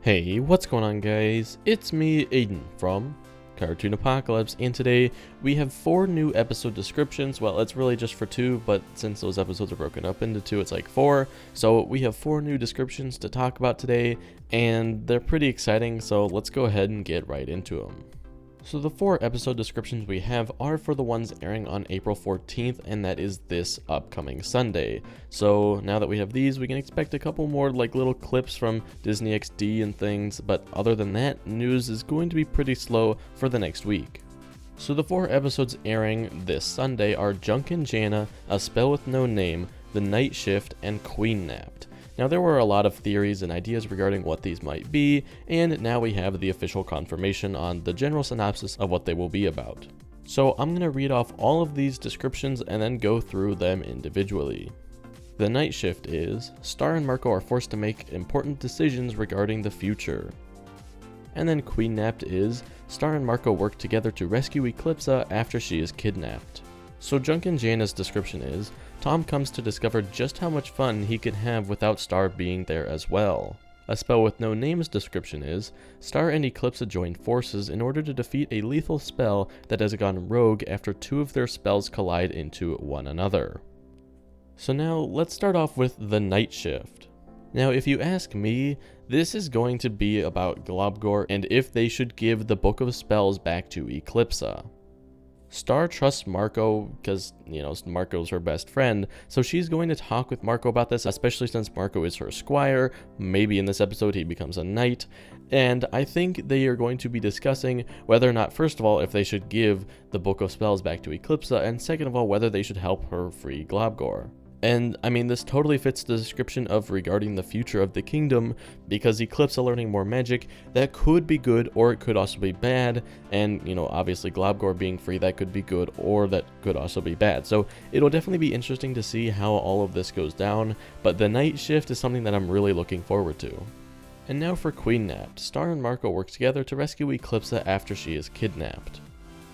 Hey, what's going on guys? It's me, Aiden, from Cartoon Apocalypse, and today we have 4 new episode descriptions. Well, it's really just for 2, but since those episodes are broken up into 2, it's like 4. So we have 4 new descriptions to talk about today, and they're pretty exciting, so let's go ahead and get right into them. So the 4 episode descriptions we have are for the ones airing on April 14th, and that is this upcoming Sunday. So now that we have these, we can expect a couple more like little clips from Disney XD and things, but other than that, news is going to be pretty slow for the next week. So the 4 episodes airing this Sunday are Junkin' Jana, A Spell with No Name, The Night Shift, and Queen Napped. Now there were a lot of theories and ideas regarding what these might be, and now we have the official confirmation on the general synopsis of what they will be about. So I'm going to read off all of these descriptions and then go through them individually. The Night Shift is, Star and Marco are forced to make important decisions regarding the future. And then Queen Napped is, Star and Marco work together to rescue Eclipsa after she is kidnapped. So Junkin' Jana's description is, Tom comes to discover just how much fun he can have without Star being there as well. A Spell with No Name's description is, Star and Eclipsa join forces in order to defeat a lethal spell that has gone rogue after 2 of their spells collide into one another. So now let's start off with the Night Shift. Now if you ask me, this is going to be about Globgor and if they should give the Book of Spells back to Eclipsa. Star trusts Marco because, Marco's her best friend, so she's going to talk with Marco about this, especially since Marco is her squire. Maybe in this episode he becomes a knight, and I think they are going to be discussing whether or not, first of all, if they should give the Book of Spells back to Eclipsa, and second of all, whether they should help her free Globgor. And I mean, this totally fits the description of regarding the future of the kingdom, because Eclipsa learning more magic, that could be good or it could also be bad, and obviously Globgor being free, that could be good or that could also be bad. So it'll definitely be interesting to see how all of this goes down, but the Night Shift is something that I'm really looking forward to. And now for Queen Napped. Star and Marco work together to rescue Eclipsa after she is kidnapped.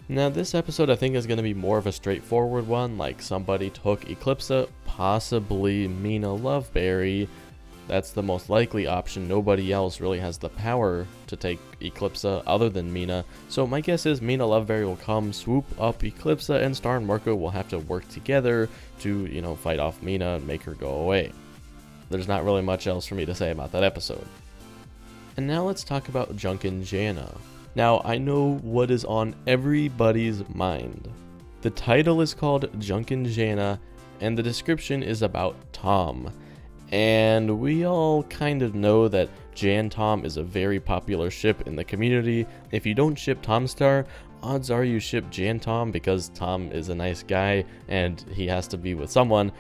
Now this episode I think is going to be more of a straightforward one, like somebody took Eclipsa, possibly Mina Loveberry. That's the most likely option. Nobody else really has the power to take Eclipsa other than Mina. So my guess is Mina Loveberry will come, swoop up Eclipsa, and Star and Marco will have to work together to, fight off Mina and make her go away. There's not really much else for me to say about that episode. And now let's talk about Junkin' Jana. Now, I know what is on everybody's mind. The title is called Junkin' Jana, and the description is about Tom. And we all kind of know that Jan Tom is a very popular ship in the community. If you don't ship Tom Star, odds are you ship Jan Tom because Tom is a nice guy and he has to be with someone.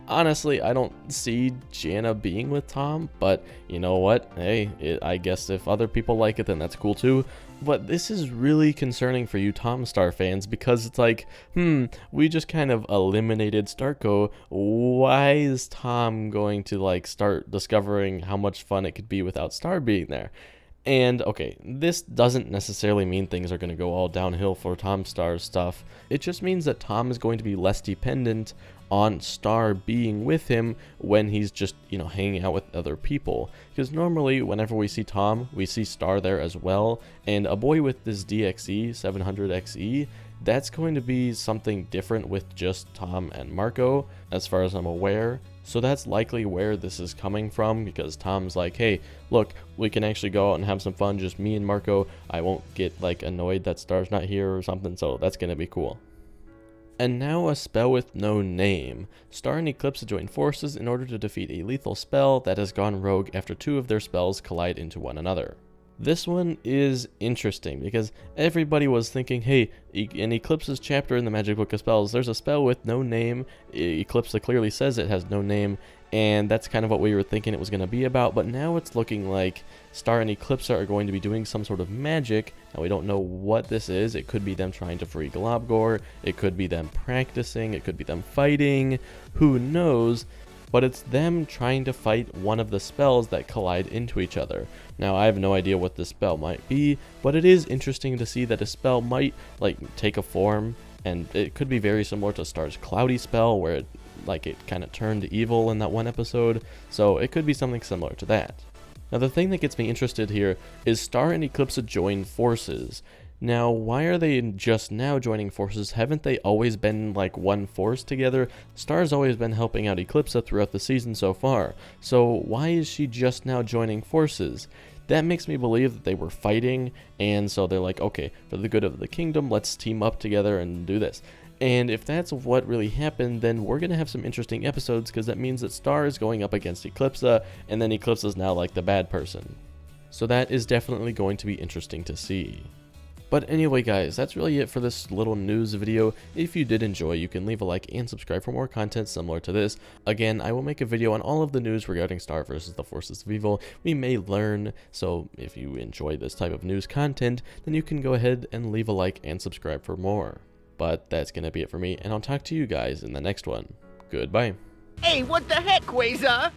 Honestly, I don't see Jana being with Tom, but you know what? Hey, I guess if other people like it, then that's cool too. But this is really concerning for you Tom Star fans because it's like, we just kind of eliminated Starco. Why is Tom going to start discovering how much fun it could be without Star being there? And okay, this doesn't necessarily mean things are going to go all downhill for Tom Star's stuff. It just means that Tom is going to be less dependent on Star being with him when he's just, hanging out with other people. Because normally, whenever we see Tom, we see Star there as well. And a boy with this DXE, 700XE, that's going to be something different with just Tom and Marco, as far as I'm aware. So that's likely where this is coming from, because Tom's like, hey, look, we can actually go out and have some fun, just me and Marco. I won't get annoyed that Star's not here or something, so that's going to be cool. And now A Spell with No Name. Star and Eclipsa join forces in order to defeat a lethal spell that has gone rogue after 2 of their spells collide into one another. This one is interesting because everybody was thinking, hey, in Eclipsa's chapter in the Magic Book of Spells, there's a spell with no name. Eclipsa clearly says it has no name, and that's kind of what we were thinking it was going to be about, but now it's looking like Star and Eclipsa are going to be doing some sort of magic. Now we don't know what this is. It could be them trying to free Globgor, it could be them practicing, it could be them fighting, who knows? But it's them trying to fight one of the spells that collide into each other. Now, I have no idea what this spell might be, but it is interesting to see that a spell might, take a form, and it could be very similar to Star's Cloudy spell, where it kind of turned evil in that one episode, so it could be something similar to that. Now the thing that gets me interested here is Star and Eclipsa join forces. Now, why are they just now joining forces? Haven't they always been like one force together? Star's always been helping out Eclipsa throughout the season so far. So why is she just now joining forces? That makes me believe that they were fighting, and so they're like, okay, for the good of the kingdom, let's team up together and do this. And if that's what really happened, then we're going to have some interesting episodes, because that means that Star is going up against Eclipsa, and then Eclipsa's now like the bad person. So that is definitely going to be interesting to see. But anyway guys, that's really it for this little news video. If you did enjoy, you can leave a like and subscribe for more content similar to this. Again, I will make a video on all of the news regarding Star versus the Forces of Evil. We may learn, so if you enjoy this type of news content, then you can go ahead and leave a like and subscribe for more. But that's going to be it for me, and I'll talk to you guys in the next one. Goodbye. Hey, what the heck, Quasar?